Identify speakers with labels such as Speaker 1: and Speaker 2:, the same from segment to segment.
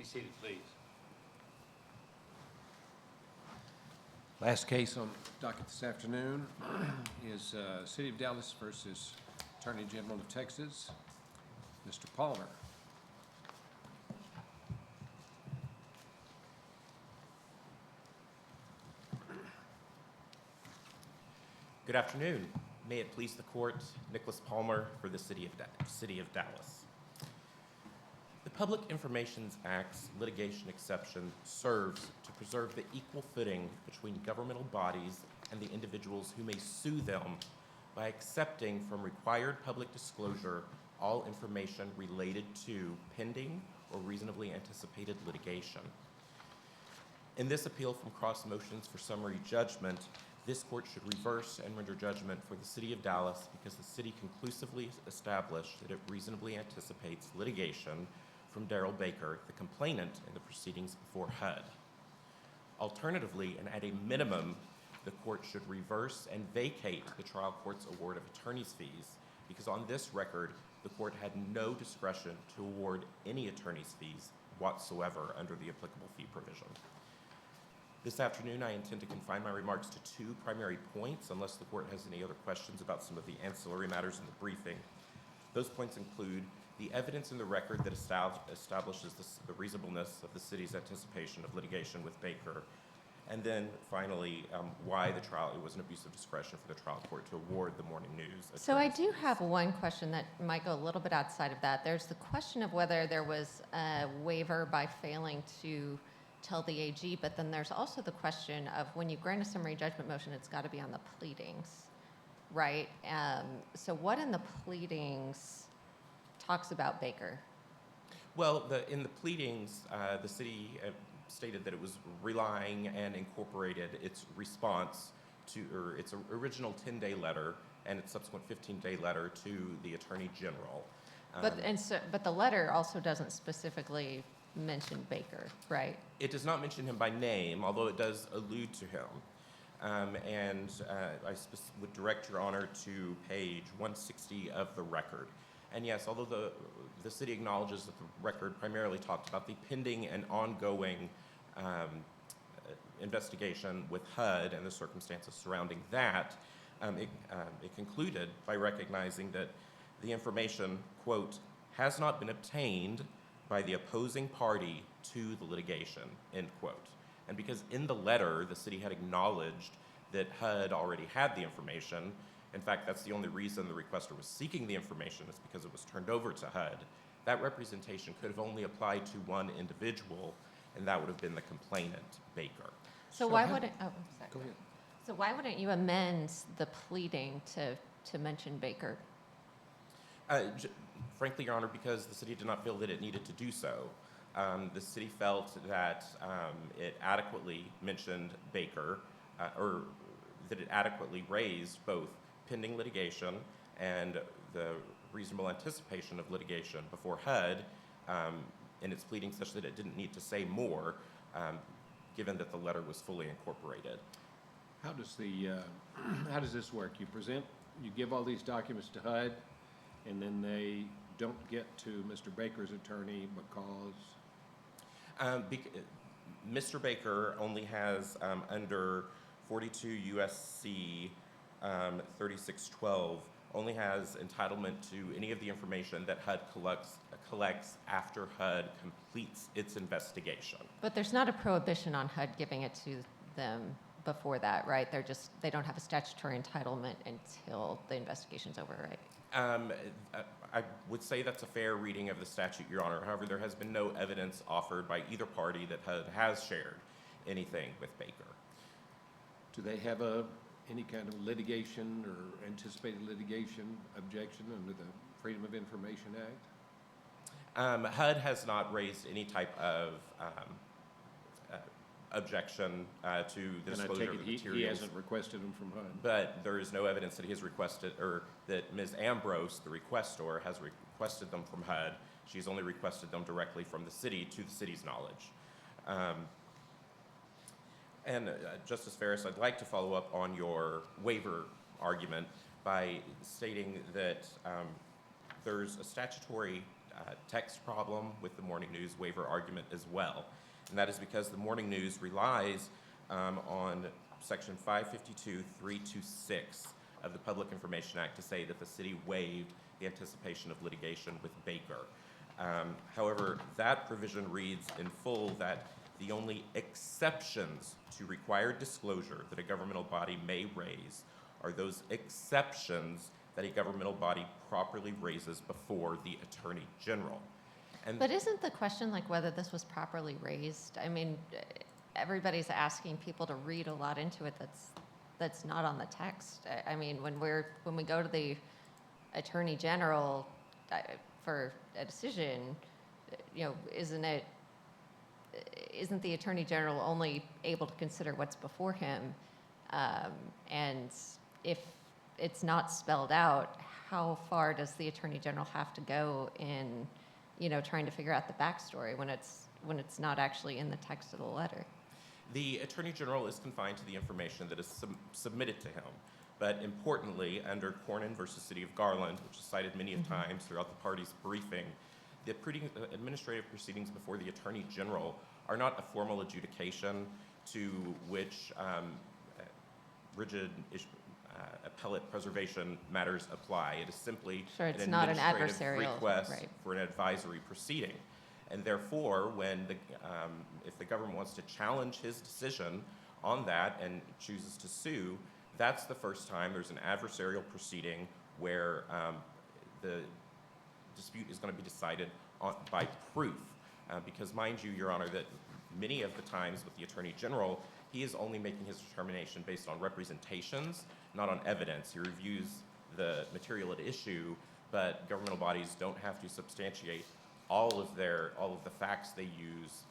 Speaker 1: Be seated, please.
Speaker 2: Last case on docket this afternoon is City of Dallas versus Attorney General of Texas, Mr. Palmer.
Speaker 3: Good afternoon. May it please the court, Nicholas Palmer for the City of Dallas. The Public Information Act's litigation exception serves to preserve the equal footing between governmental bodies and the individuals who may sue them by accepting from required public disclosure all information related to pending or reasonably anticipated litigation. In this appeal from cross motions for summary judgment, this court should reverse and render judgment for the City of Dallas because the city conclusively established that it reasonably anticipates litigation from Daryl Baker, the complainant in the proceedings before HUD. Alternatively, and at a minimum, the court should reverse and vacate the trial court's award of attorney's fees because on this record, the court had no discretion to award any attorney's fees whatsoever under the applicable fee provision. This afternoon, I intend to confine my remarks to two primary points, unless the court has any other questions about some of the ancillary matters in the briefing. Those points include the evidence in the record that establishes the reasonableness of the city's anticipation of litigation with Baker, and then finally, why it was an abuse of discretion for the trial court to award the morning news.
Speaker 4: So I do have one question that might go a little bit outside of that. There's the question of whether there was a waiver by failing to tell the AG, but then there's also the question of when you grant a summary judgment motion, it's got to be on the pleadings, right? So what in the pleadings talks about Baker?
Speaker 3: Well, in the pleadings, the city stated that it was relying and incorporated its response to, or its original 10-day letter and its subsequent 15-day letter to the Attorney General.
Speaker 4: But the letter also doesn't specifically mention Baker, right?
Speaker 3: It does not mention him by name, although it does allude to him. I would direct your honor to page 160 of the record. And yes, although the city acknowledges that the record primarily talked about the pending and ongoing investigation with HUD and the circumstances surrounding that, it concluded by recognizing that the information, quote, has not been obtained by the opposing party to the litigation, end quote. And because in the letter, the city had acknowledged that HUD already had the information. In fact, that's the only reason the requester was seeking the information is because it was turned over to HUD. That representation could have only applied to one individual, and that would have been the complainant, Baker.
Speaker 4: So why wouldn't, oh, sorry.
Speaker 2: Go ahead.
Speaker 4: So why wouldn't you amend the pleading to mention Baker?
Speaker 3: Frankly, Your Honor, because the city did not feel that it needed to do so. The city felt that it adequately mentioned Baker, or that it adequately raised both pending litigation and the reasonable anticipation of litigation before HUD in its pleading such that it didn't need to say more, given that the letter was fully incorporated.
Speaker 2: How does this work? You give all these documents to HUD, and then they don't get to Mr. Baker's attorney because?
Speaker 3: Mr. Baker only has, under 42 U.S.C. 3612, only has entitlement to any of the information that HUD collects after HUD completes its investigation.
Speaker 4: But there's not a prohibition on HUD giving it to them before that, right? They don't have a statutory entitlement until the investigation's over, right?
Speaker 3: I would say that's a fair reading of the statute, Your Honor. However, there has been no evidence offered by either party that HUD has shared anything with Baker.
Speaker 2: Do they have any kind of litigation or anticipated litigation objection under the Freedom of Information Act?
Speaker 3: HUD has not raised any type of objection to the disclosure of the materials.
Speaker 2: He hasn't requested them from HUD.
Speaker 3: But there is no evidence that he has requested, or that Ms. Ambrose, the requestor, has requested them from HUD. She's only requested them directly from the city to the city's knowledge. Justice Ferris, I'd like to follow up on your waiver argument by stating that there's a statutory text problem with the Morning News waiver argument as well. And that is because the Morning News relies on Section 552.326 of the Public Information Act to say that the city waived the anticipation of litigation with Baker. However, that provision reads in full that the only exceptions to required disclosure that a governmental body may raise are those exceptions that a governmental body properly raises before the Attorney General.
Speaker 4: But isn't the question like whether this was properly raised? I mean, everybody's asking people to read a lot into it that's not on the text. I mean, when we go to the Attorney General for a decision, isn't the Attorney General only able to consider what's before him? And if it's not spelled out, how far does the Attorney General have to go in, trying to figure out the backstory when it's not actually in the text of the letter?
Speaker 3: The Attorney General is confined to the information that is submitted to him. But importantly, under Cornyn versus City of Garland, which is cited many times throughout the party's briefing, the administrative proceedings before the Attorney General are not a formal adjudication to which rigid appellate preservation matters apply. It is simply
Speaker 4: Sure, it's
Speaker 3: an
Speaker 4: not an
Speaker 3: administrative
Speaker 4: adversarial,
Speaker 3: request
Speaker 4: right.
Speaker 3: for an advisory proceeding. And therefore, if the government wants to challenge his decision on that and chooses to sue, that's the first time there's an adversarial proceeding where the dispute is going to be decided by proof. Because mind you, Your Honor, that many of the times with the Attorney General, he is only making his determination based on representations, not on evidence. He reviews the material at issue, but governmental bodies don't have to substantiate all of the facts they use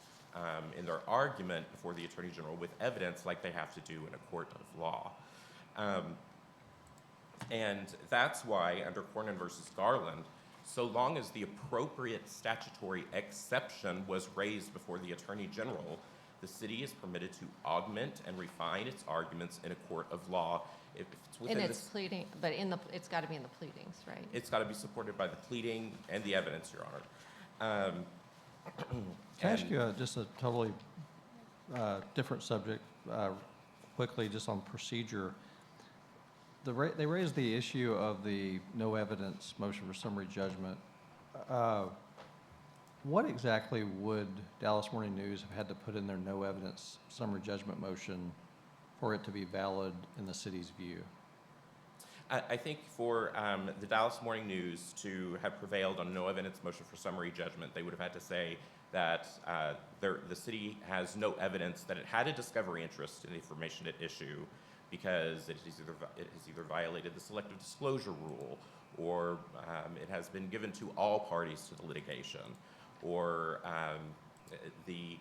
Speaker 3: in their argument before the Attorney General with evidence like they have to do in a court of law. And that's why under Cornyn versus Garland, so long as the appropriate statutory exception was raised before the Attorney General, the city is permitted to augment and refine its arguments in a court of law. If it's within
Speaker 4: In its pleading, but it's got to be in the pleadings, right?
Speaker 3: It's got to be supported by the pleading and the evidence, Your Honor.
Speaker 1: Can I ask you just a totally different subject, quickly, just on procedure? They raised the issue of the no evidence motion for summary judgment. What exactly would Dallas Morning News have had to put in their no evidence summary judgment motion for it to be valid in the city's view?
Speaker 3: I think for the Dallas Morning News to have prevailed on no evidence motion for summary judgment, they would have had to say that the city has no evidence that it had a discovery interest in the information at issue because it has either violated the selective disclosure rule, or it has been given to all parties to the litigation, or the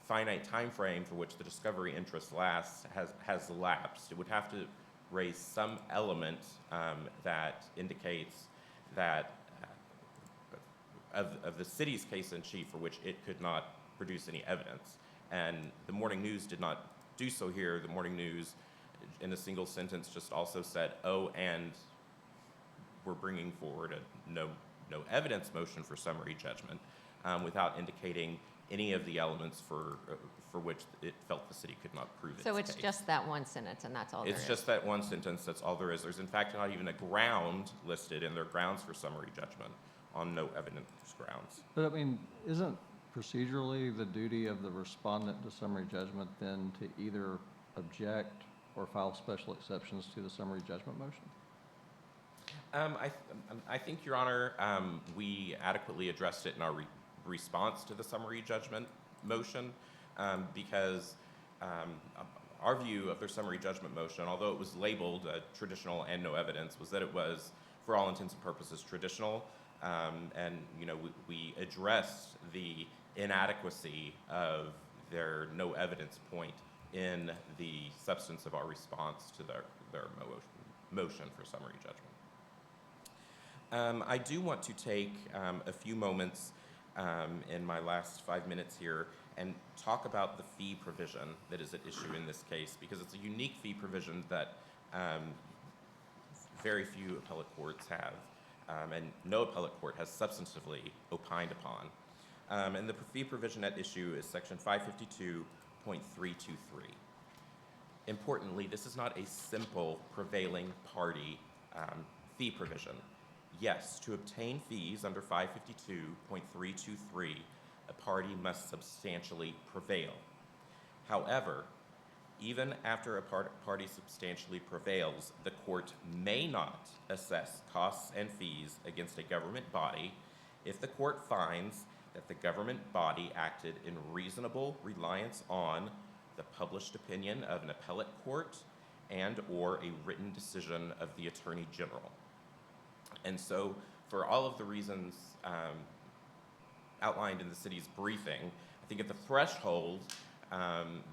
Speaker 3: finite time frame for which the discovery interest lasts has elapsed. It would have to raise some element that indicates that of the city's case in chief for which it could not produce any evidence. And the Morning News did not do so here. The Morning News, in a single sentence, just also said, oh, and we're bringing forward a no evidence motion for summary judgment without indicating any of the elements for which it felt the city could not prove its
Speaker 4: So it's
Speaker 3: case.
Speaker 4: just that one sentence, and that's all there is?
Speaker 3: It's just that one sentence, that's all there is. There's in fact not even a ground listed in their grounds for summary judgment on no evidence grounds.
Speaker 1: But I mean, isn't procedurally the duty of the respondent to summary judgment then to either object or file special exceptions to the summary judgment motion?
Speaker 3: I think, Your Honor, we adequately addressed it in our response to the summary judgment motion because our view of their summary judgment motion, although it was labeled traditional and no evidence, was that it was, for all intents and purposes, traditional. And, we addressed the inadequacy of their no evidence point in the substance of our response to their motion for summary judgment. I do want to take a few moments in my last 5 minutes here and talk about the fee provision that is at issue in this case, because it's a unique fee provision that very few appellate courts have. and no appellate court has substantively opined upon. And the fee provision at issue is section 552.323. Importantly, this is not a simple prevailing party fee provision. Yes, to obtain fees under 552.323, a party must substantially prevail. However, even after a party substantially prevails, the court may not assess costs and fees against a government body if the court finds that the government body acted in reasonable reliance on the published opinion of an appellate court and or a written decision of the Attorney General. And so for all of the reasons outlined in the city's briefing, I think at the threshold,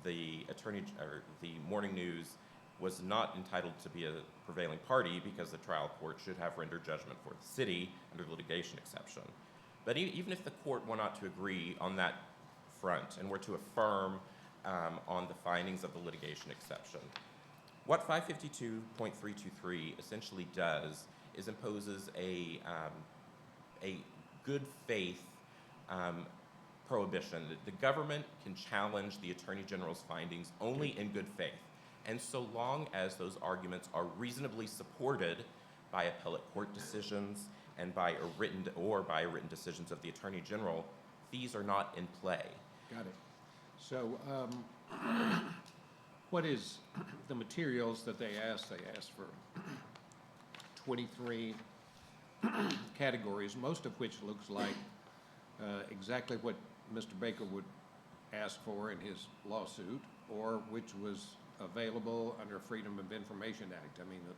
Speaker 3: the Morning News was not entitled to be a prevailing party because the trial court should have rendered judgment for the city under the litigation exception. But even if the court were not to agree on that front and were to affirm on the findings of the litigation exception, what 552.323 essentially does is imposes a good faith prohibition that the government can challenge the Attorney General's findings only in good faith. And so long as those arguments are reasonably supported by appellate court decisions and by written decisions of the Attorney General, fees are not in play.
Speaker 2: Got it. So, what is the materials that they asked? They asked for 23 categories, most of which looks like exactly what Mr. Baker would ask for in his lawsuit, or which was available under Freedom of Information Act. I mean, the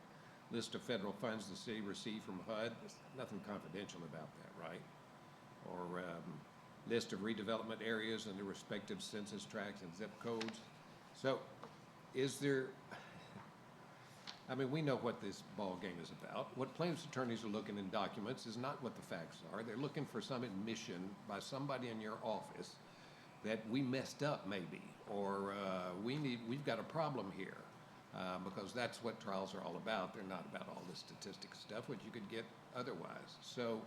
Speaker 2: list of federal funds the city received from HUD, there's nothing confidential about that, right? Or list of redevelopment areas and their respective census tracts and zip codes. So is there, I mean, we know what this ball game is about. What plaintiff's attorneys are looking in documents is not what the facts are. They're looking for some admission by somebody in your office that we messed up maybe, or we've got a problem here, because that's what trials are all about. They're not about all this statistic stuff, which you could get otherwise. So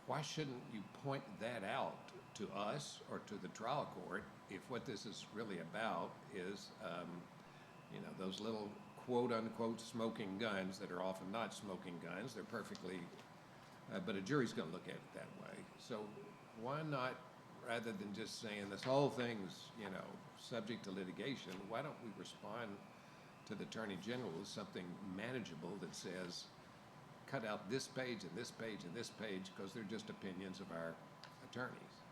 Speaker 2: why shouldn't you point that out to us or to the trial court if what this is really about is, those little quote-unquote smoking guns that are often not smoking guns. They're perfectly, but a jury's going to look at it that way. So why not, rather than just saying this whole thing's, subject to litigation, why don't we respond to the Attorney General with something manageable that says, cut out this page and this page and this page because they're just opinions of our attorneys?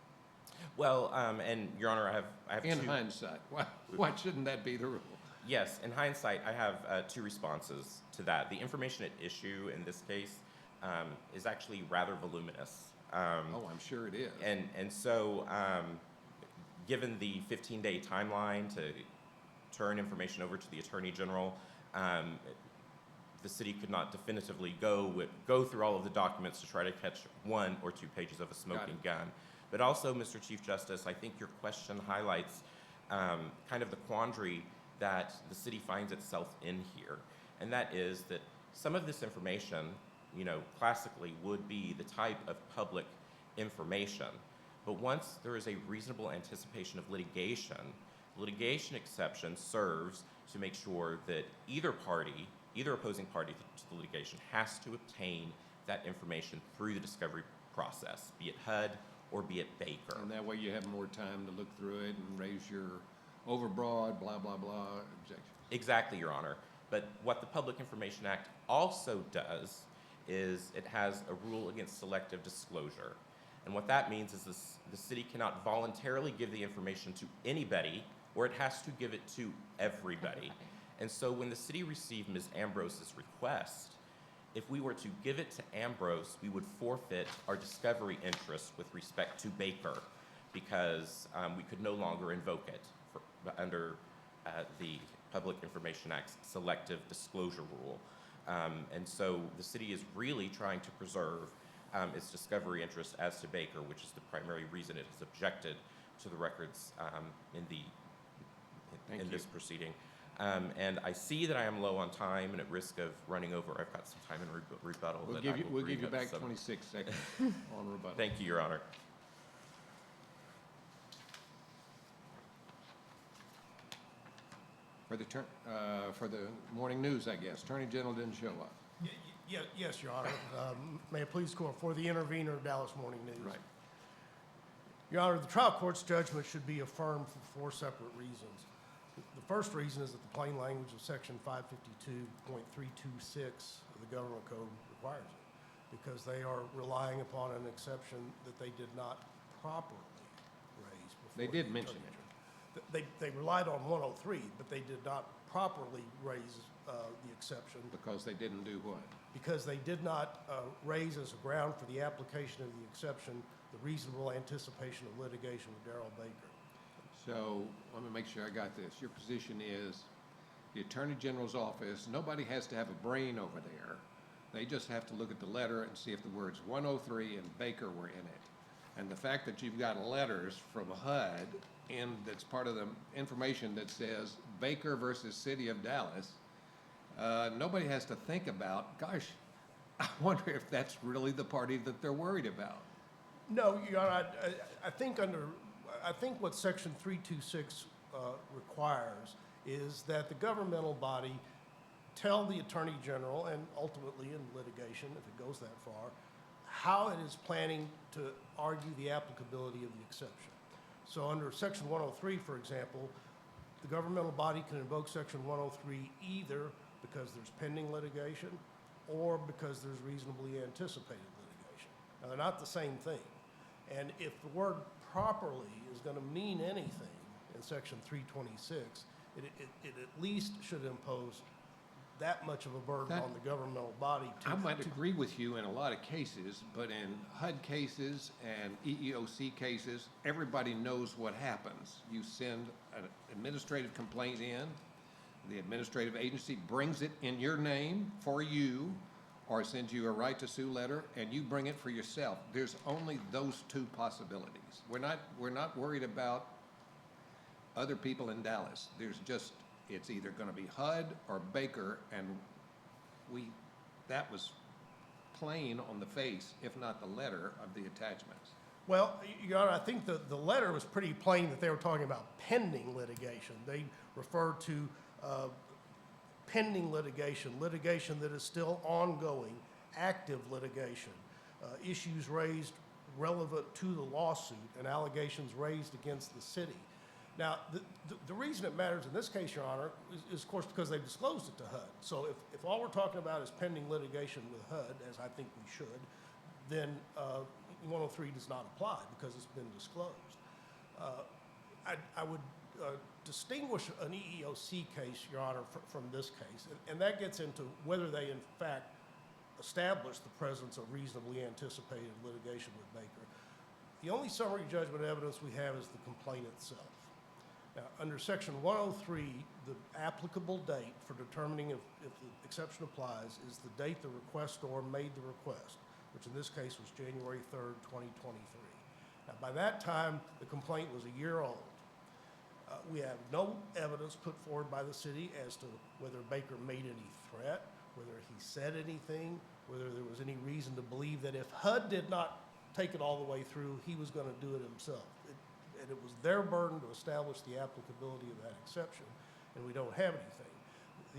Speaker 3: Well, and Your Honor, I have
Speaker 2: In
Speaker 3: two.
Speaker 2: hindsight, why shouldn't that be the rule?
Speaker 3: Yes, in hindsight, I have two responses to that. The information at issue in this case is actually rather voluminous.
Speaker 2: Oh, I'm sure it is.
Speaker 3: And so, given the 15-day timeline to turn information over to the Attorney General, the city could not definitively go through all of the documents to try to catch 1 or 2 pages of a smoking gun. But also, Mr. Chief Justice, I think your question highlights kind of the quandary that the city finds itself in here. And that is that some of this information, classically would be the type of public information. But once there is a reasonable anticipation of litigation, litigation exception serves to make sure that either opposing party to the litigation has to obtain that information through the discovery process, be it HUD or be it Baker.
Speaker 2: And that way you have more time to look through it and raise your overbroad, blah, blah, blah objections.
Speaker 3: Exactly, Your Honor. But what the Public Information Act also does is it has a rule against selective disclosure. And what that means is the city cannot voluntarily give the information to anybody, or it has to give it to everybody. And so when the city received Ms. Ambrose's request, if we were to give it to Ambrose, we would forfeit our discovery interest with respect to Baker because we could no longer invoke it under the Public Information Act's selective disclosure rule. And so the city is really trying to preserve its discovery interest as to Baker, which is the primary reason it has objected to the records in this proceeding. And I see that I am low on time and at risk of running over. I've got some time in rebuttal.
Speaker 2: We'll
Speaker 3: that
Speaker 2: give
Speaker 3: I
Speaker 2: you,
Speaker 3: will
Speaker 2: we'll
Speaker 3: bring
Speaker 2: give you
Speaker 3: up
Speaker 2: back
Speaker 3: some-
Speaker 2: 26 seconds on rebuttal.
Speaker 3: Thank you, Your Honor.
Speaker 2: For the morning news, I guess. Attorney General didn't show up.
Speaker 5: Yes, Your Honor. May it please the court, for the intervener, Dallas Morning News.
Speaker 2: Right.
Speaker 5: Your Honor, the trial court's judgment should be affirmed for 4 separate reasons. The first reason is that the plain language of Section 552.326 of the Government Code requires it, because they are relying upon an exception that they did not properly raise before.
Speaker 2: They did
Speaker 5: the
Speaker 2: mention
Speaker 5: Attorney
Speaker 2: it.
Speaker 5: General. They relied on 103, but they did not properly raise the exception
Speaker 2: Because they didn't do what?
Speaker 5: because they did not raise as a ground for the application of the exception the reasonable anticipation of litigation with Darrell Baker.
Speaker 2: So, let me make sure I got this. Your position is the Attorney General's office, nobody has to have a brain over there. They just have to look at the letter and see if the words 103 and Baker were in it. And the fact that you've got letters from HUD and that's part of the information that says Baker versus City of Dallas, nobody has to think about, gosh, I wonder if that's really the party that they're worried about.
Speaker 5: No, Your Honor, I think what Section 326 requires is that the governmental body tell the Attorney General, and ultimately in litigation, if it goes that far, how it is planning to argue the applicability of the exception. So under Section 103, for example, the governmental body can invoke Section 103 either because there's pending litigation or because there's reasonably anticipated litigation. Now, they're not the same thing. And if the word properly is going to mean anything in Section 326, it at least should impose that much of a burden on the governmental body to...
Speaker 2: I might agree with you in a lot of cases, but in HUD cases and EEOC cases, everybody knows what happens. You send an administrative complaint in, the administrative agency brings it in your name for you, or sends you a right to sue letter, and you bring it for yourself. There's only those 2 possibilities. We're not worried about other people in Dallas. There's just, it's either gonna be HUD or Baker, and that was plain on the face, if not the letter, of the attachments.
Speaker 5: Well, Your Honor, I think the letter was pretty plain that they were talking about pending litigation. They referred to pending litigation, litigation that is still ongoing, active litigation, issues raised relevant to the lawsuit, and allegations raised against the city. Now, the reason it matters in this case, Your Honor, is of course because they disclosed it to HUD. So if all we're talking about is pending litigation with HUD, as I think we should, then 103 does not apply because it's been disclosed. I would distinguish an EEOC case, Your Honor, from this case, and that gets into whether they in fact establish the presence of reasonably anticipated litigation with Baker. The only summary judgment evidence we have is the complaint itself. Now, under Section 103, the applicable date for determining if the exception applies is the date the requestor made the request, which in this case was January 3rd, 2023. Now, by that time, the complaint was a year old. We have no evidence put forward by the city as to whether Baker made any threat, whether he said anything, whether there was any reason to believe that if HUD did not take it all the way through, he was going to do it himself. And it was their burden to establish the applicability of that exception, and we don't have anything.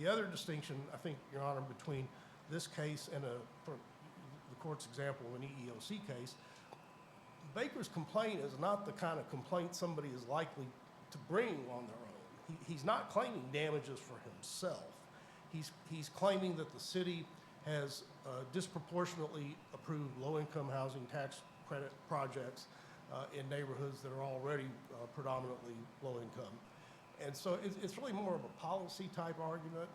Speaker 5: The other distinction, I think, Your Honor, between this case and for the court's example of an EEOC case, Baker's complaint is not the kind of complaint somebody is likely to bring on their own. He's not claiming damages for himself. He's claiming that the city has disproportionately approved low-income housing tax credit projects in neighborhoods that are already predominantly low-income. And so it's really more of a policy-type argument.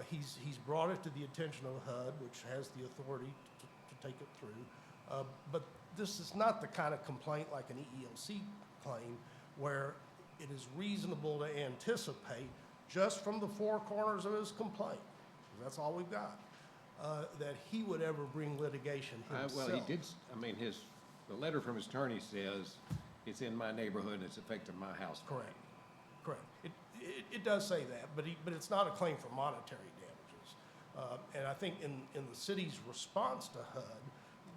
Speaker 5: He's brought it to the attention of HUD, which has the authority to take it through. But this is not the kind of complaint like an EEOC claim where it is reasonable to anticipate just from the 4 corners of his complaint, because that's all we've got, that he would ever bring litigation himself.
Speaker 2: Well, he did, I mean, the letter from his attorney says, it's in my neighborhood, it's affecting my house.
Speaker 5: Correct. Correct. It does say that, but it's not a claim for monetary damages. And I think in the city's response to HUD,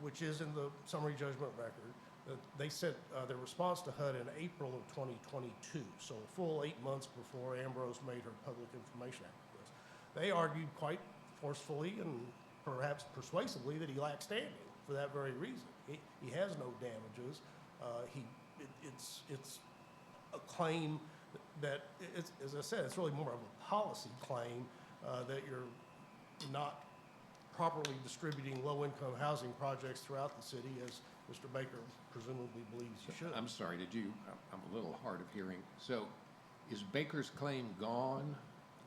Speaker 5: which is in the summary judgment record, they said their response to HUD in April of 2022, so a full 8 months before Ambrose made her public information act request. They argued quite forcefully and perhaps persuasively that he lacked standing for that very reason. He has no damages. It's a claim that, as I said, it's really more of a policy claim that you're not properly distributing low-income housing projects throughout the city, as Mr. Baker presumably believes you should.
Speaker 2: I'm sorry, I'm a little hard of hearing. So is Baker's claim gone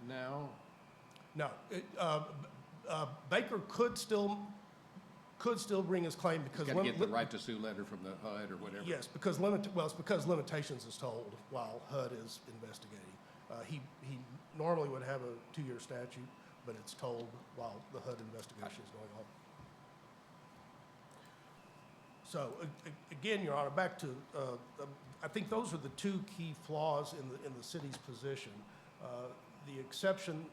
Speaker 2: now?
Speaker 5: No, Baker could still bring his claim because.
Speaker 2: He's got to get the right to sue letter from the HUD or whatever?
Speaker 5: Yes, because it's because limitations is told while HUD is investigating. He normally would have a 2-year statute, but it's told while the HUD investigation is going on. So again, Your Honor, back to, I think those are the two key flaws in the city's position. The exception,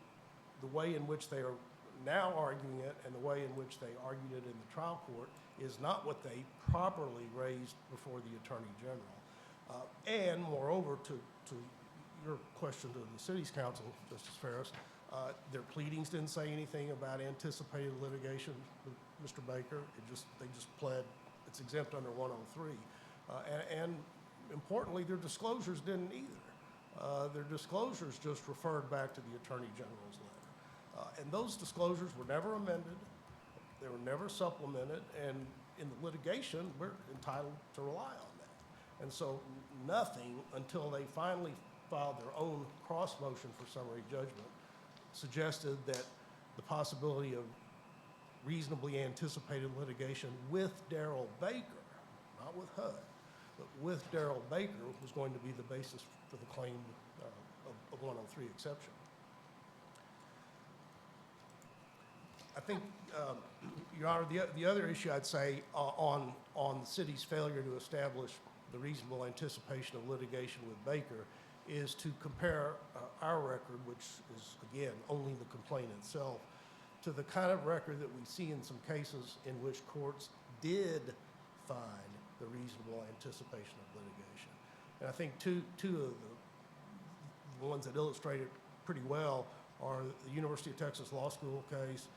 Speaker 5: the way in which they are now arguing it and the way in which they argued it in the trial court is not what they properly raised before the Attorney General. And moreover, to your question to the city's counsel, Justice Ferris, their pleadings didn't say anything about anticipated litigation with Mr. Baker. They just pled it's exempt under 103. And importantly, their disclosures didn't either. Their disclosures just referred back to the Attorney General's letter. And those disclosures were never amended. They were never supplemented. And in the litigation, we're entitled to rely on that. And so nothing until they finally filed their own cross motion for summary judgment suggested that the possibility of reasonably anticipated litigation with Darrell Baker, not with HUD, but with Darrell Baker was going to be the basis for the claim of 103 exception. I think, Your Honor, the other issue I'd say on the city's failure to establish the reasonable anticipation of litigation with Baker is to compare our record, which is, again, only the complaint itself, to the kind of record that we see in some cases in which courts did find the reasonable anticipation of litigation. And I think two of the ones that illustrate it pretty well are the University of Texas Law School case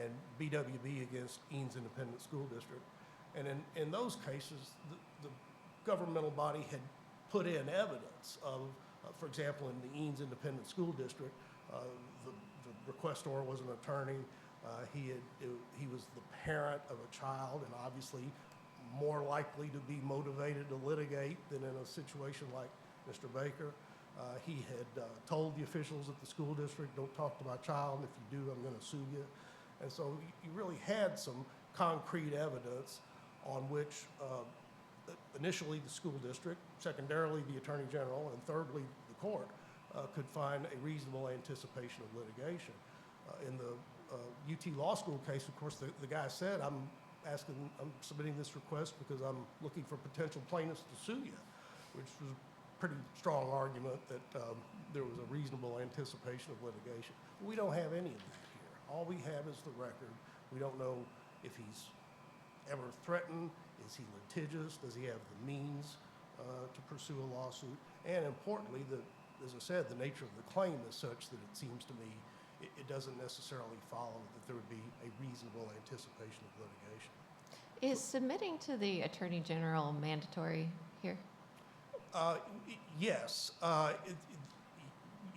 Speaker 5: and BWB against Eanes Independent School District. And in those cases, the governmental body had put in evidence of, for example, in the Eanes Independent School District, the requestor was an attorney. He was the parent of a child and obviously more likely to be motivated to litigate than in a situation like Mr. Baker. He had told the officials at the school district, don't talk to my child, and if you do, I'm going to sue you. And so you really had some concrete evidence on which initially the school district, secondarily the Attorney General, and thirdly the court could find a reasonable anticipation of litigation. In the UT Law School case, of course, the guy said, I'm submitting this request because I'm looking for potential plaintiffs to sue you, which was a pretty strong argument that there was a reasonable anticipation of litigation. We don't have any of that here. All we have is the record. We don't know if he's ever threatened. Is he litigious? Does he have the means to pursue a lawsuit? And importantly, as I said, the nature of the claim is such that it seems to me it doesn't necessarily follow that there would be a reasonable anticipation of litigation.
Speaker 4: Is submitting to the Attorney General mandatory here?
Speaker 5: Yes.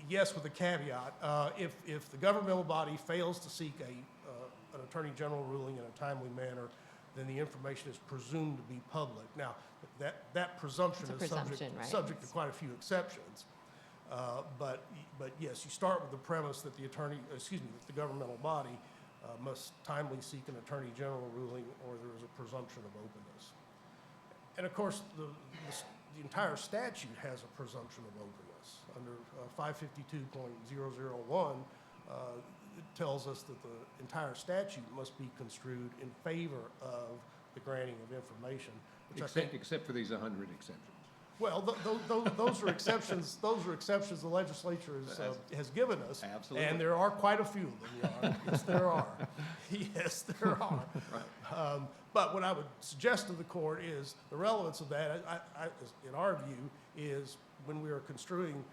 Speaker 5: Yes, with a caveat. If the governmental body fails to seek an Attorney General ruling in a timely manner, then the information is presumed to be public. Now, that presumption is subject to quite a few exceptions. But yes, you start with the premise that that the governmental body must timely seek an Attorney General ruling, or there is a presumption of openness. And of course, the entire statute has a presumption of openness. Under 552.001, it tells us that the entire statute must be construed in favor of the granting of information.
Speaker 2: Except for these 100 exceptions.
Speaker 5: Well, those are exceptions, the legislature has given us.
Speaker 2: Absolutely.
Speaker 5: And there are quite a few of them, Your Honor. Yes, there are. Yes, there are. But what I would suggest to the court is, the relevance of that, in our view, is when we are construing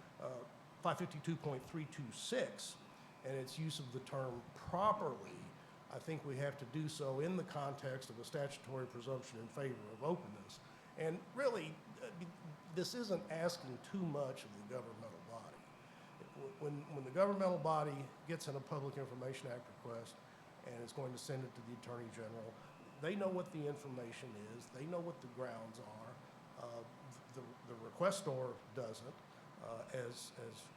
Speaker 5: 552.326 and its use of the term properly, I think we have to do so in the context of a statutory presumption in favor of openness. And really, this isn't asking too much of the governmental body. When the governmental body gets in a Public Information Act request and is going to send it to the Attorney General, they know what the information is, they know what the grounds are. The requestor doesn't. As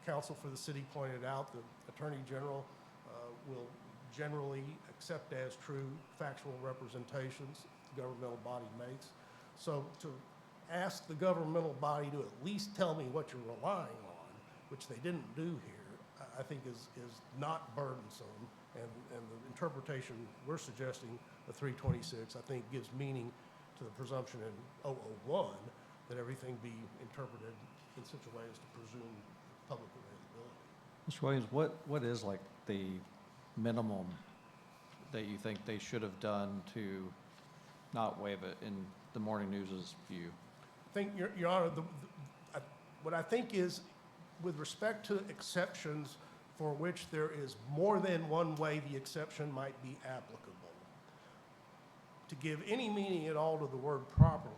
Speaker 5: counsel for the city pointed out, the Attorney General will generally accept as true factual representations the governmental body makes. So to ask the governmental body to at least tell me what you're relying on, which they didn't do here, I think is not burdensome. And the interpretation we're suggesting of 326, I think, gives meaning to the presumption in 001 that everything be interpreted in such a way as to presume public availability.
Speaker 1: Mr. Williams, what is like the minimum that you think they should have done to not waive it in the Morning News's view?
Speaker 5: I think, Your Honor, what I think is, with respect to exceptions for which there is more than one way the exception might be applicable, to give any meaning at all to the word properly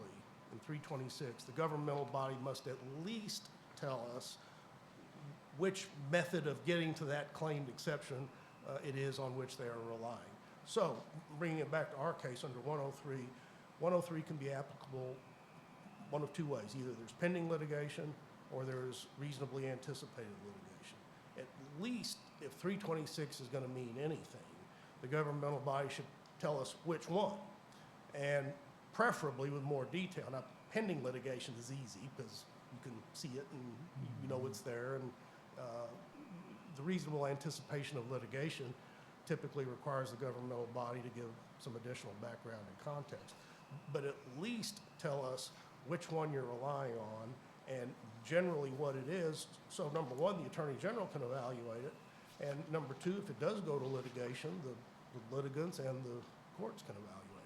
Speaker 5: in 326, the governmental body must at least tell us which method of getting to that claimed exception it is on which they are relying. So, bringing it back to our case under 103, 103 can be applicable one of two ways. Either there's pending litigation or there's reasonably anticipated litigation. At least if 326 is going to mean anything, the governmental body should tell us which one, and preferably with more detail. Now, pending litigation is easy because you can see it and you know it's there, and the reasonable anticipation of litigation typically requires the governmental body to give some additional background and context. But at least tell us which one you're relying on and generally what it is. So number one, the Attorney General can evaluate it. And number two, if it does go to litigation, the litigants and the courts can evaluate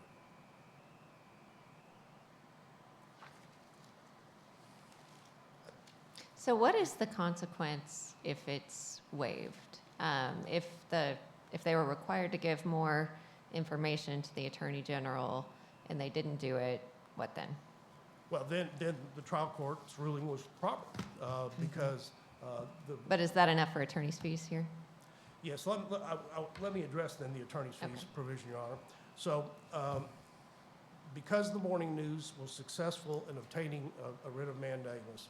Speaker 5: it.
Speaker 4: So what is the consequence if it's waived? If they were required to give more information to the Attorney General and they didn't do it, what then?
Speaker 5: Well, then the trial court's ruling was proper because
Speaker 4: But is that enough for attorney's fees here?
Speaker 5: Yes, let me address then the attorney's fees
Speaker 4: Okay.
Speaker 5: provision, Your Honor. So, because the Morning News was successful in obtaining a writ of mandamus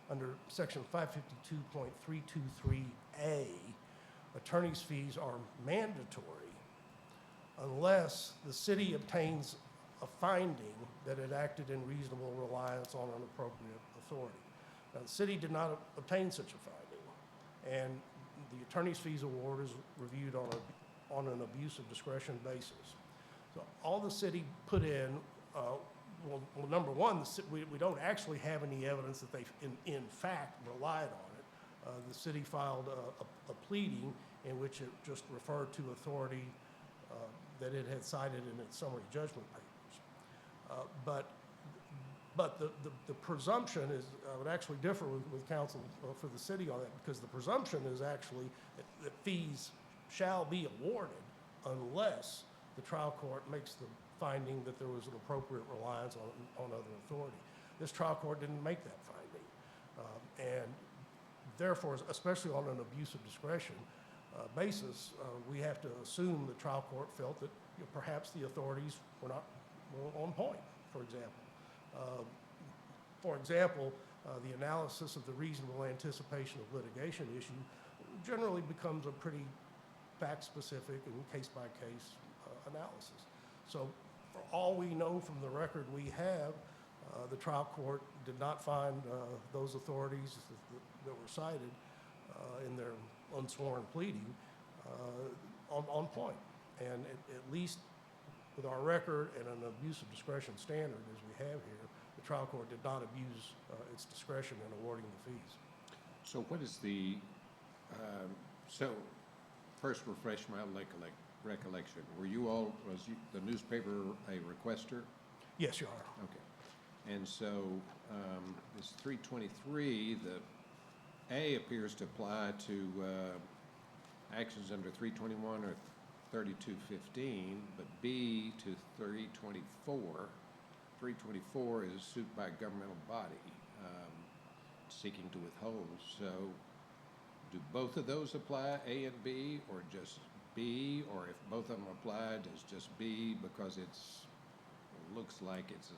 Speaker 5: under section 552.323A, attorney's fees are mandatory unless the city obtains a finding that it acted in reasonable reliance on an appropriate authority. Now, the city did not obtain such a finding, and the attorney's fees award is reviewed on an abuse of discretion basis. So all the city put in, well, number one, we don't actually have any evidence that they in fact relied on it. The city filed a pleading in which it just referred to authority that it had cited in its summary judgment papers. But the presumption is, I would actually differ with counsel for the city on that, because the presumption is actually that fees shall be awarded unless the trial court makes the finding that there was an appropriate reliance on other authority. This trial court didn't make that finding. And therefore, especially on an abuse of discretion basis, we have to assume the trial court felt that perhaps the authorities were not on point, for example. The analysis of the reasonable anticipation of litigation issue generally becomes a pretty fact-specific and case-by-case analysis. So for all we know from the record we have, the trial court did not find those authorities that were cited in their unsworn pleading on point. And at least with our record and an abuse of discretion standard as we have here, the trial court did not abuse its discretion in awarding the fees.
Speaker 2: So what is the, so first refresh my recollection. Were you all, the newspaper a requester?
Speaker 5: Yes, Your Honor.
Speaker 2: Okay. And so this 323, the A appears to apply to actions under 321 or 3215, but B to 324. 324 is suit by a governmental body seeking to withhold. So do both of those apply, A and B, or just B? Or if both of them apply, does just B, because it looks like it's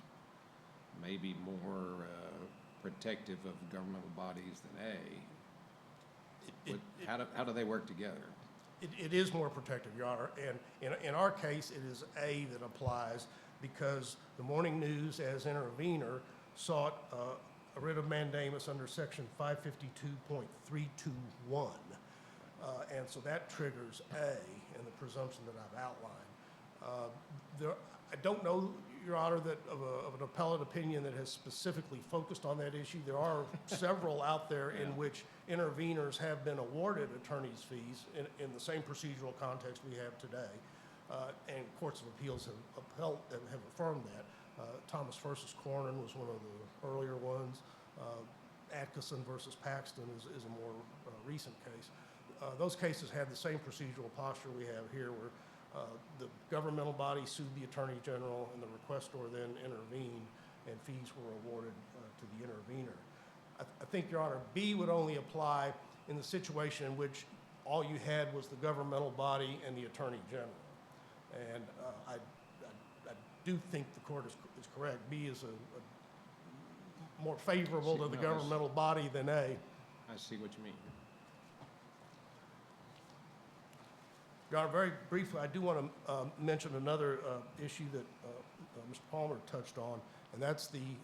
Speaker 2: maybe more protective of governmental bodies than A? How do they work together?
Speaker 5: It is more protective, Your Honor, and in our case, it is A that applies because the Morning News, as intervener, sought a writ of mandamus under section 552.321. And so that triggers A in the presumption that I've outlined. I don't know, Your Honor, that of an appellate opinion that has specifically focused on that issue. There are several out there in which interveners have been awarded attorney's fees in the same procedural context we have today. And courts of appeals have affirmed that. Thomas versus Cornyn was one of the earlier ones. Atkinson versus Paxton is a more recent case. Those cases had the same procedural posture we have here, where the governmental body sued the Attorney General and the requestor then intervened and fees were awarded to the intervener. I think, Your Honor, B would only apply in the situation in which all you had was the governmental body and the Attorney General. And I do think the court is correct. B is a more favorable to the governmental body than A.
Speaker 2: I see what you mean.
Speaker 5: Your Honor, very briefly, I do want to mention another issue that Mr. Palmer touched on, and that's the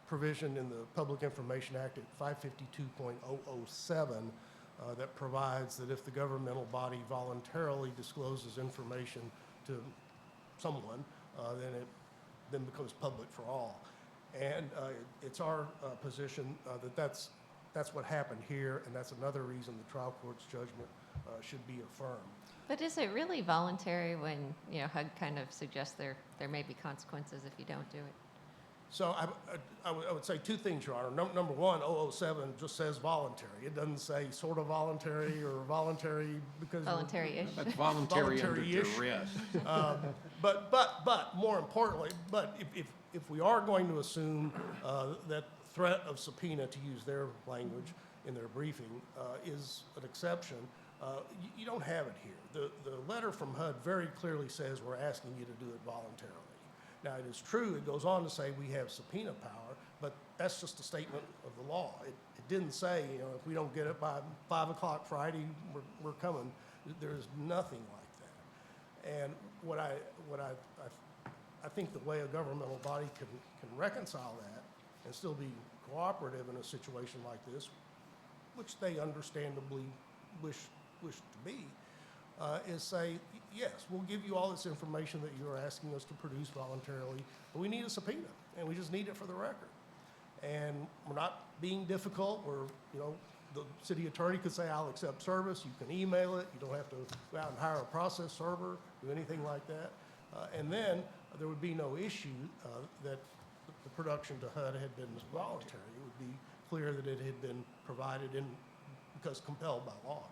Speaker 5: provision in the Public Information Act at 552.007 that provides that if the governmental body voluntarily discloses information to someone, then it then becomes public for all. And it's our position that that's what happened here, and that's another reason the trial court's judgment should be affirmed.
Speaker 4: But is it really voluntary when, HUD kind of suggests there may be consequences if you don't do it?
Speaker 5: So I would say two things, Your Honor. Number one, 007 just says voluntary. It doesn't say sort of voluntary or voluntary because...
Speaker 4: Voluntary-ish.
Speaker 2: That's voluntary under duress.
Speaker 5: But more importantly, if we are going to assume that threat of subpoena, to use their language in their briefing, is an exception, you don't have it here. The letter from HUD very clearly says we're asking you to do it voluntarily. Now, it is true, it goes on to say we have subpoena power, but that's just a statement of the law. It didn't say, if we don't get it by 5 o'clock Friday, we're coming. There's nothing like that. And what I think the way a governmental body can reconcile that and still be cooperative in a situation like this, which they understandably wish to be, is say, yes, we'll give you all this information that you're asking us to produce voluntarily, but we need a subpoena, and we just need it for the record. And we're not being difficult. The city attorney could say, I'll accept service. You can email it. You don't have to go out and hire a process server, do anything like that. And then there would be no issue that the production to HUD had been voluntary. It would be clear that it had been provided because compelled by law.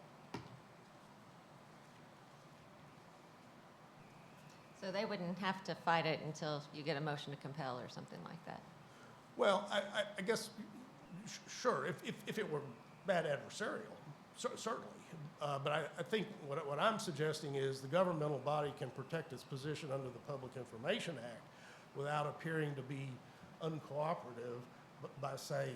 Speaker 4: So they wouldn't have to fight it until you get a motion to compel or something like that?
Speaker 5: Well, I guess, sure, if it were bad adversarial, certainly. But I think what I'm suggesting is the governmental body can protect its position under the Public Information Act without appearing to be uncooperative by saying,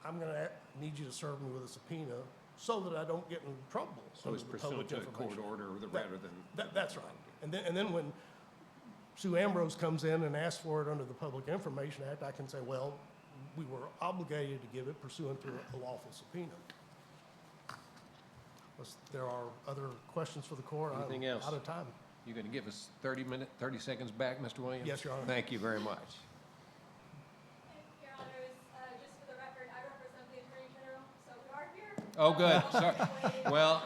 Speaker 5: I'm going to need you to serve me with a subpoena so that I don't get in trouble.
Speaker 2: So it's pursuant to a court order rather than...
Speaker 5: That's right. And then when Sue Ambrose comes in and asks for it under the Public Information Act, I can say, well, we were obligated to give it pursuant to a lawful subpoena. Unless there are other questions for the court,
Speaker 2: Anything
Speaker 5: I'm
Speaker 2: else?
Speaker 5: out of time.
Speaker 2: You're going to give us 30 seconds back, Mr. Williams?
Speaker 5: Yes, Your Honor.
Speaker 2: Thank you very much. Oh, good, sorry. Well,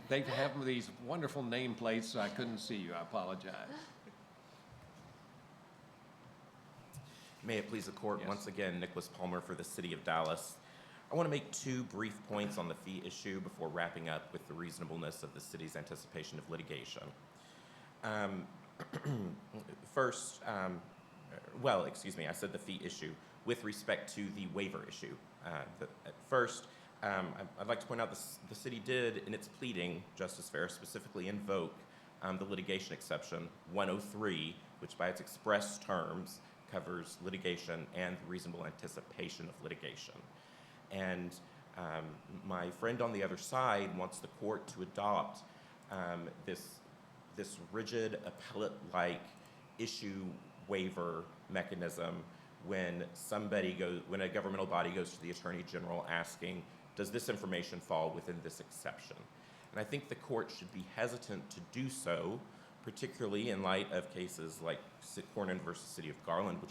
Speaker 2: they have these wonderful nameplates, so I couldn't see you, I apologize.
Speaker 3: May it please the court,
Speaker 2: Yes.
Speaker 3: once again, Nicholas Palmer for the City of Dallas. I want to make two brief points on the fee issue before wrapping up with the reasonableness of the city's anticipation of litigation. First, well, excuse me, I said the fee issue. With respect to the waiver issue, first, I'd like to point out the city did, in its pleading, Justice Fair, specifically invoke the litigation exception 103, which by its express terms covers litigation and reasonable anticipation of litigation. And my friend on the other side wants the court to adopt this rigid appellate-like issue waiver mechanism when a governmental body goes to the Attorney General asking, does this information fall within this exception? And I think the court should be hesitant to do so, particularly in light of cases like Cornyn versus City of Garland, which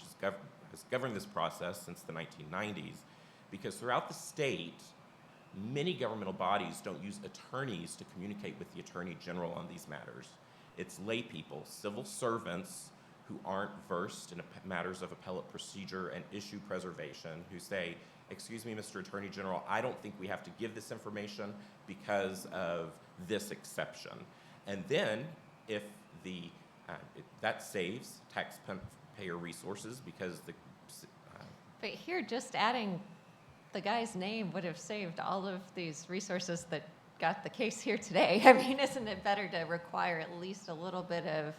Speaker 3: has governed this process since the 1990s, because throughout the state, many governmental bodies don't use attorneys to communicate with the Attorney General on these matters. It's lay people, civil servants who aren't versed in matters of appellate procedure and issue preservation who say, excuse me, Mr. Attorney General, I don't think we have to give this information because of this exception. And then if that saves taxpayer resources because
Speaker 4: But here, just adding the guy's name would have saved all of these resources that got the case here today. I mean, isn't it better to require at least a little bit of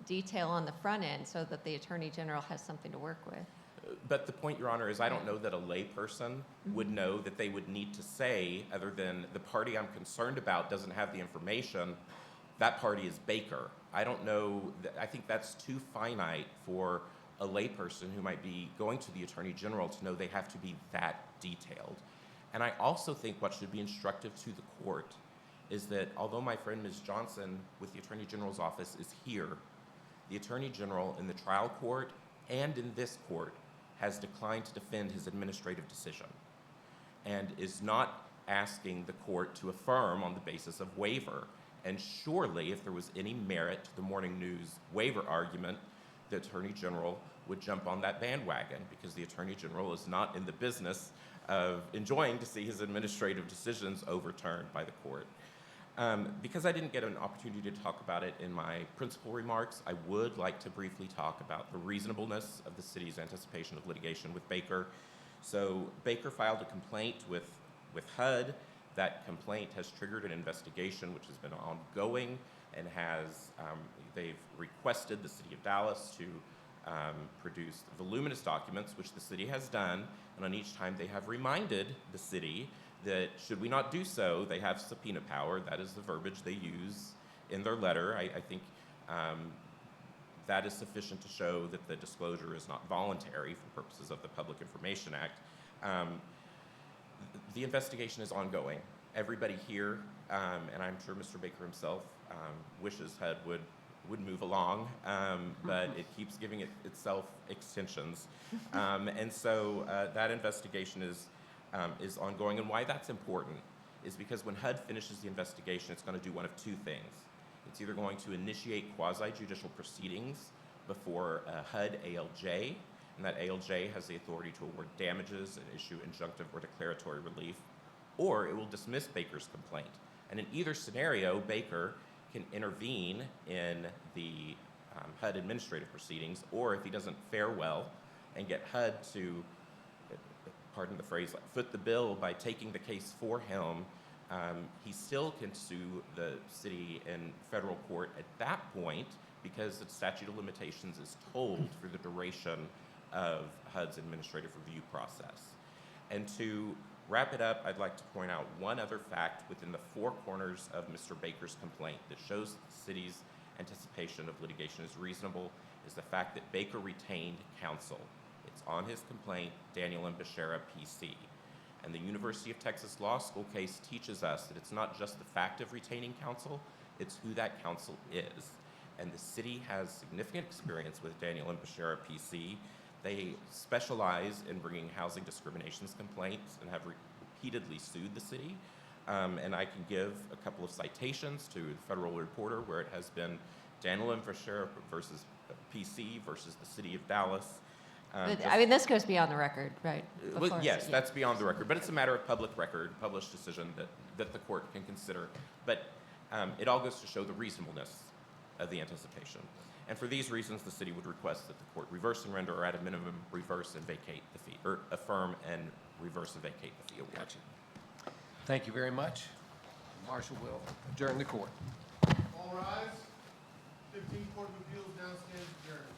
Speaker 4: detail on the front end so that the Attorney General has something to work with?
Speaker 3: But the point, Your Honor, is I don't know that a layperson would know that they would need to say, other than the party I'm concerned about doesn't have the information, that party is Baker. I don't know, I think that's too finite for a layperson who might be going to the Attorney General to know they have to be that detailed. And I also think what should be instructive to the court is that although my friend Ms. Johnson with the Attorney General's office is here, the Attorney General in the trial court and in this court has declined to defend his administrative decision and is not asking the court to affirm on the basis of waiver. And surely, if there was any merit to the Morning News waiver argument, the Attorney General would jump on that bandwagon because the Attorney General is not in the business of enjoying to see his administrative decisions overturned by the court. Because I didn't get an opportunity to talk about it in my principal remarks, I would like to briefly talk about the reasonableness of the city's anticipation of litigation with Baker. So Baker filed a complaint with HUD. That complaint has triggered an investigation which has been ongoing and they've requested the City of Dallas to produce voluminous documents, which the city has done, and on each time they have reminded the city that should we not do so, they have subpoena power. That is the verbiage they use in their letter. I think that is sufficient to show that the disclosure is not voluntary for purposes of the Public Information Act. The investigation is ongoing. Everybody here, and I'm sure Mr. Baker himself, wishes HUD would move along, but it keeps giving itself extensions. And so that investigation is ongoing. And why that's important is because when HUD finishes the investigation, it's going to do one of two things. It's either going to initiate quasi-judicial proceedings before HUD ALJ, and that ALJ has the authority to award damages and issue injunctive or declaratory relief, or it will dismiss Baker's complaint. And in either scenario, Baker can intervene in the HUD administrative proceedings, or if he doesn't fare well and get HUD to, pardon the phrase, like foot the bill by taking the case for him, he still can sue the city in federal court at that point because the statute of limitations is told for the duration of HUD's administrative review process. And to wrap it up, I'd like to point out one other fact within the four corners of Mr. Baker's complaint that shows the city's anticipation of litigation is reasonable is the fact that Baker retained counsel. It's on his complaint, Daniel and Beshara, PC. And the University of Texas Law School case teaches us that it's not just the fact of retaining counsel, it's who that counsel is. And the city has significant experience with Daniel and Beshara, PC. They specialize in bringing housing discriminations complaints and have repeatedly sued the city. And I can give a couple of citations to the Federal Reporter where it has been Daniel Infosher versus PC versus the City of Dallas.
Speaker 4: But, I mean, this goes beyond the record, right?
Speaker 3: Well,
Speaker 4: Before-
Speaker 3: yes,
Speaker 4: yeah.
Speaker 3: that's beyond the record, but it's a matter of public record, published decision that the court can consider. But it all goes to show the reasonableness of the anticipation. And for these reasons, the city would request that the court reverse and render, or at a minimum, reverse and vacate the fee, or affirm and reverse and vacate the fee award.
Speaker 2: Gotcha. Thank you very much. Marshal will adjourn the court.
Speaker 5: All rise. 15 Court of Appeals now stands adjourned.